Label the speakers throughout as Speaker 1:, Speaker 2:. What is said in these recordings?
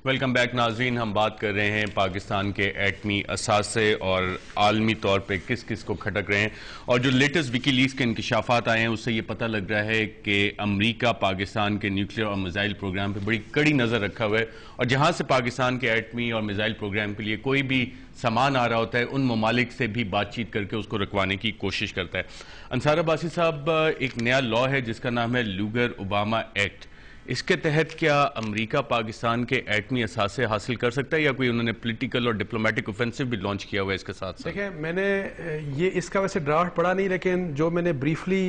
Speaker 1: Welcome back ناظرین، ہم بات کر رہے ہیں پاکستان کے ایٹمی اثاثے اور عالمی طور پہ کس کس کو کھٹک رہے ہیں، اور جو لیٹسٹ وکی لیکس کے انکشافات آئے ہیں اس سے یہ پتہ لگ رہا ہے کہ امریکہ پاکستان کے نیوکلیر اور میزائل پروگرام پہ بڑی کڑی نظر رکھا ہوا ہے، اور جہاں سے پاکستان کے ایٹمی اور میزائل پروگرام کے لیے کوئی بھی سامان آ رہا ہوتا ہے ان ممالک سے بھی بات چیت کر کے اس کو رکوانے کی کوشش کرتا ہے۔ انصار عباسی صاحب، ایک نیا لا ہے جس کا نام ہے لوگر اوباما ایکٹ، اس کے تحت کیا امریکہ پاکستان کے ایٹمی اثاثے حاصل کر سکتا ہے یا کوئی انہوں نے پولیٹیکل اور ڈپلومیٹک اوفینسو بھی لانچ کیا ہوا ہے اس کے ساتھ ساتھ؟
Speaker 2: دیکھیں، میں نے یہ اس کا ویسے ڈرافٹ پڑھا نہیں، لیکن جو میں نے بریفلی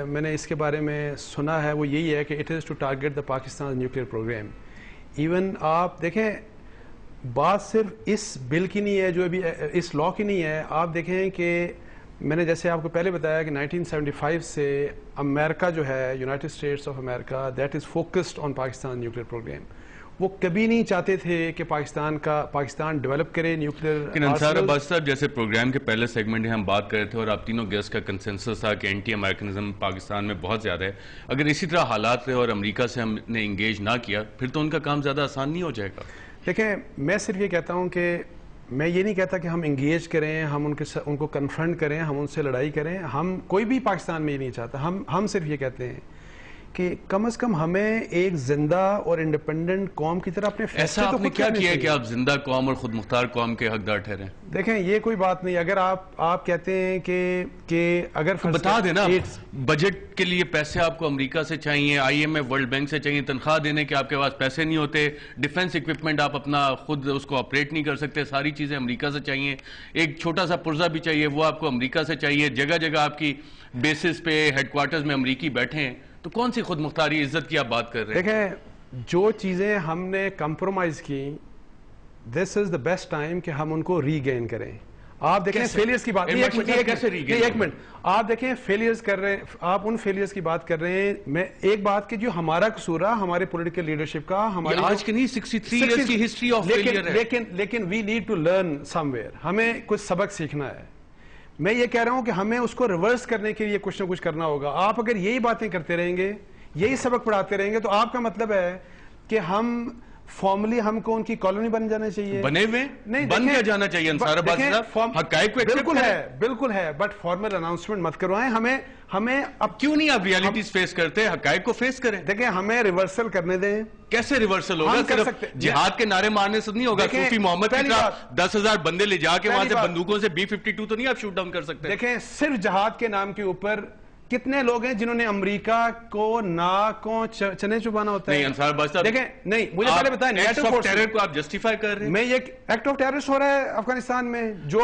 Speaker 2: میں نے اس کے بارے میں سنا ہے وہ یہی ہے کہ it is to target the Pakistan nuclear program. Even آپ دیکھیں، بات صرف اس بل کی نہیں ہے، جو ابھی اس لا کی نہیں ہے۔ آپ دیکھیں کہ میں نے جیسے آپ کو پہلے بتایا کہ 1975 سے امریکہ جو ہے، United States of America, that is focused on Pakistan nuclear program. وہ کبھی نہیں چاہتے تھے کہ پاکستان ڈیولپ کرے نیوکلیئر۔
Speaker 1: لیکن انصار عباسی صاحب، جیسے پروگرام کے پہلے سیگمنٹ میں ہم بات کر رہے تھے اور آپ تینوں گیسٹ کا کنسنسس تھا کہ اینٹی امریکنزم پاکستان میں بہت زیادہ ہے، اگر اسی طرح حالات رہے اور امریکہ سے ہم نے انگیج نہ کیا پھر تو ان کا کام زیادہ آسان نہیں ہو جائے گا؟
Speaker 2: دیکھیں، میں صرف یہ کہتا ہوں کہ میں یہ نہیں کہتا کہ ہم انگیج کریں، ہم ان کو کنفرنٹ کریں، ہم ان سے لڑائی کریں، ہم کوئی بھی پاکستان میں یہ نہیں چاہتا۔ ہم صرف یہ کہتے ہیں کہ کم از کم ہمیں ایک زندہ اور انڈیپینڈنٹ قوم کی طرح اپنے
Speaker 1: ایسا آپ نے کیا کیا ہے کہ آپ زندہ قوم اور خود مختار قوم کے حقدار ٹھہریں؟
Speaker 2: دیکھیں، یہ کوئی بات نہیں۔ اگر آپ کہتے ہیں کہ اگر
Speaker 1: بتا دینا، بجٹ کے لیے پیسے آپ کو امریکہ سے چاہیے، I M F World Bank سے چاہیے، تنخواہ دینے کے آپ کے پاس پیسے نہیں ہوتے، ڈیفنس اکوپمنٹ آپ اپنا خود اس کو آپریٹ نہیں کر سکتے، ساری چیزیں امریکہ سے چاہیے، ایک چھوٹا سا پرزہ بھی چاہیے وہ آپ کو امریکہ سے چاہیے، جگہ جگہ آپ کی بیسز پہ ہیڈ کوارٹرز میں امریکی بیٹھے ہیں، تو کون سی خود مختاری عزت کی آپ بات کر رہے ہیں؟
Speaker 2: دیکھیں، جو چیزیں ہم نے کمپرومائز کی، دس از دا بیسٹ ٹائم کہ ہم ان کو ری گین کریں۔ آپ دیکھیں فیلیئرز کی بات، ایک منٹ، آپ دیکھیں فیلیئرز کر رہے ہیں، آپ ان فیلیئرز کی بات کر رہے ہیں۔ میں ایک بات کہ جو ہمارا قصور ہے ہمارے پولیٹیکل لیڈرشپ کا، ہماری
Speaker 1: آج کی نہیں 63 ایئرز کی ہسٹری آف فیلیئر ہے،
Speaker 2: لیکن we need to learn somewhere, ہمیں کچھ سبق سیکھنا ہے۔ میں یہ کہہ رہا ہوں کہ ہمیں اس کو ریورس کرنے کے لیے کچھ نہ کچھ کرنا ہوگا۔ آپ اگر یہی باتیں کرتے رہیں گے، یہی سبق پڑھاتے رہیں گے، تو آپ کا مطلب ہے کہ ہم فارملی ہم کو ان کی کالونی بن جانا چاہیے؟
Speaker 1: بنے ہوئے نہیں، بن کیا جانا چاہیے انصار عباسی صاحب؟ حقائق کو
Speaker 2: بالکل ہے، بالکل ہے، بٹ فارمل اناؤنسمنٹ مت کروائیں ہمیں۔ اب
Speaker 1: کیوں نہیں آپ ریالٹیز فیس کرتے؟ حقائق کو فیس کریں۔
Speaker 2: دیکھیں، ہمیں ریورسل کرنے دیں۔
Speaker 1: کیسے ریورسل ہوگا؟ صرف جہاد کے نعرے مارنے سے نہیں ہوگا۔ صوفی محمد کی طرح 10,000 بندے لے جا کے وہاں سے بندوقوں سے B-52 تو نہیں آپ شوٹ ڈاؤن کر سکتے۔
Speaker 2: دیکھیں، صرف جہاد کے نام کے اوپر کتنے لوگ ہیں جنہوں نے امریکہ کو ناکوں چنے چبانا ہوتا ہے؟
Speaker 1: نہیں انصار عباسی صاحب،
Speaker 2: دیکھیں، نہیں، مجھے پہلے بتائیں،
Speaker 1: ایکٹ آف ٹیرر کو آپ جسٹیفائی کر رہے ہیں؟
Speaker 2: میں یہ ایکٹ آف ٹیررسٹ ہو رہا ہے افغانستان میں، جو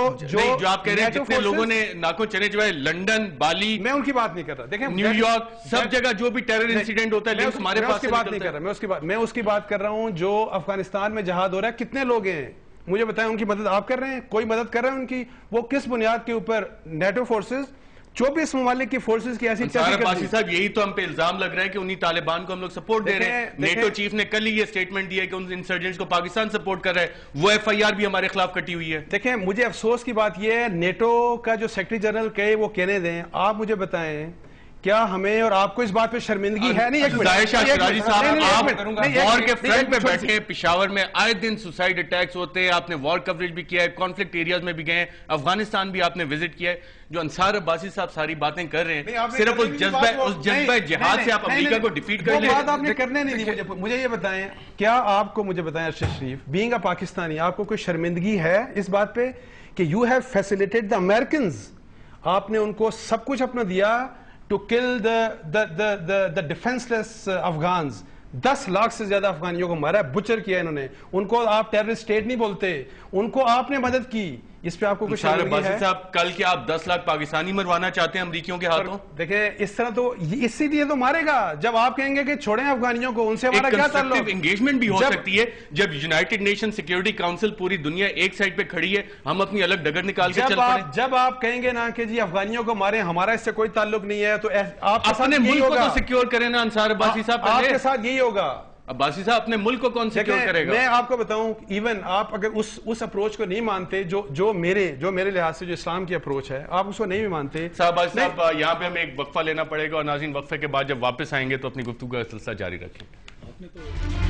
Speaker 1: آپ کہہ رہے ہیں جتنے لوگوں نے ناکوں چنے چبائے، لندن، بالی،
Speaker 2: میں ان کی بات نہیں کر رہا۔ دیکھیں،
Speaker 1: نیو یارک، سب جگہ جو بھی ٹیرر انسیڈنٹ ہوتا ہے، لنکس ہمارے پاس سے
Speaker 2: بات نہیں کر رہا، میں اس کی بات کر رہا ہوں جو افغانستان میں جہاد ہو رہا ہے۔ کتنے لوگ ہیں مجھے بتائیں، ان کی مدد آپ کر رہے ہیں؟ کوئی مدد کر رہا ہے ان کی؟ وہ کس بنیاد کے اوپر؟ نیٹو فورسز 24 ممالک کی فورسز کی ایسی
Speaker 1: انصار عباسی صاحب، یہی تو ہم پہ الزام لگ رہا ہے کہ انہی طالبان کو ہم لوگ سپورٹ دے رہے ہیں۔ نیٹو چیف نے کل ہی یہ سٹیٹمنٹ دیا کہ ان انسرجنٹس کو پاکستان سپورٹ کر رہا ہے، وہ FIR بھی ہمارے خلاف کٹی ہوئی ہے۔
Speaker 2: دیکھیں، مجھے افسوس کی بات یہ ہے، نیٹو کا جو سیکرٹری جنرل کہے وہ کہنے دیں۔ آپ مجھے بتائیں، کیا ہمیں اور آپ کو اس بات پہ شرمندگی ہے؟ نہیں،
Speaker 1: ظاہر شاہ شیرازی صاحب، آپ وار کے فرنٹ پہ بیٹھے ہیں، پشاور میں آئے دن سوسائڈ اٹیکس ہوتے ہیں، آپ نے وار کوریج بھی کیا ہے، کانفلکٹ ایریاز میں بھی گئے ہیں، افغانستان بھی آپ نے وزٹ کیا ہے۔ جو انصار عباسی صاحب ساری باتیں کر رہے ہیں، صرف اس جذبہ جہاد سے آپ امریکہ کو ڈیفیٹ کر لیں۔
Speaker 2: وہ بات آپ نے کرنے نہیں دی۔ مجھے یہ بتائیں، کیا آپ کو مجھے بتائیں ارشد شریف، بینگ اے پاکستانی، آپ کو کوئی شرمندگی ہے اس بات پہ کہ you have facilitated the Americans? آپ نے ان کو سب کچھ اپنا دیا to kill the defenseless Afghans۔ 10 lakh سے زیادہ افغانیوں کو مارا ہے، بچر کیا انہوں نے۔ ان کو آپ ٹیررسٹ اسٹیٹ نہیں بولتے، ان کو آپ نے مدد کی۔ اس پہ آپ کو کچھ شرمندگی ہے؟
Speaker 1: صاحب، کل کیا آپ 10 لاکھ پاکستانی مروانا چاہتے ہیں امریکیوں کے ہاتھوں؟
Speaker 2: دیکھیں، اس طرح تو اسی لیے تو مارے گا جب آپ کہیں گے کہ چھوڑیں افغانیوں کو، ان سے ہمارا کیا تعلق؟
Speaker 1: انگیجمنٹ بھی ہو سکتی ہے جب یونائٹڈ نیشن سیکیورٹی کاؤنسل پوری دنیا ایک سائڈ پہ کھڑی ہے، ہم اپنی الگ ڈگر نکال کے چل پڑیں۔
Speaker 2: جب آپ کہیں گے نا کہ جی افغانیوں کو ماریں، ہمارا اس سے کوئی تعلق نہیں ہے، تو آپ
Speaker 1: اپنے ملک کو تو سیکیور کریں نا انصار عباسی صاحب۔
Speaker 2: آپ کے ساتھ یہی ہوگا۔
Speaker 1: عباسی صاحب، اپنے ملک کو کون سیکیور کرے گا؟
Speaker 2: میں آپ کو بتاؤں، ایون آپ اگر اس اپروچ کو نہیں مانتے جو میرے لحاظ سے جو اسلام کی اپروچ ہے، آپ اس کو نہیں بھی مانتے۔
Speaker 1: عباسی صاحب، یہاں پہ ہمیں ایک وقفہ لینا پڑے گا اور ناظرین وقفے کے بعد جب واپس آئیں گے تو اپنی گفتگو کا سلسلہ جاری رکھیں۔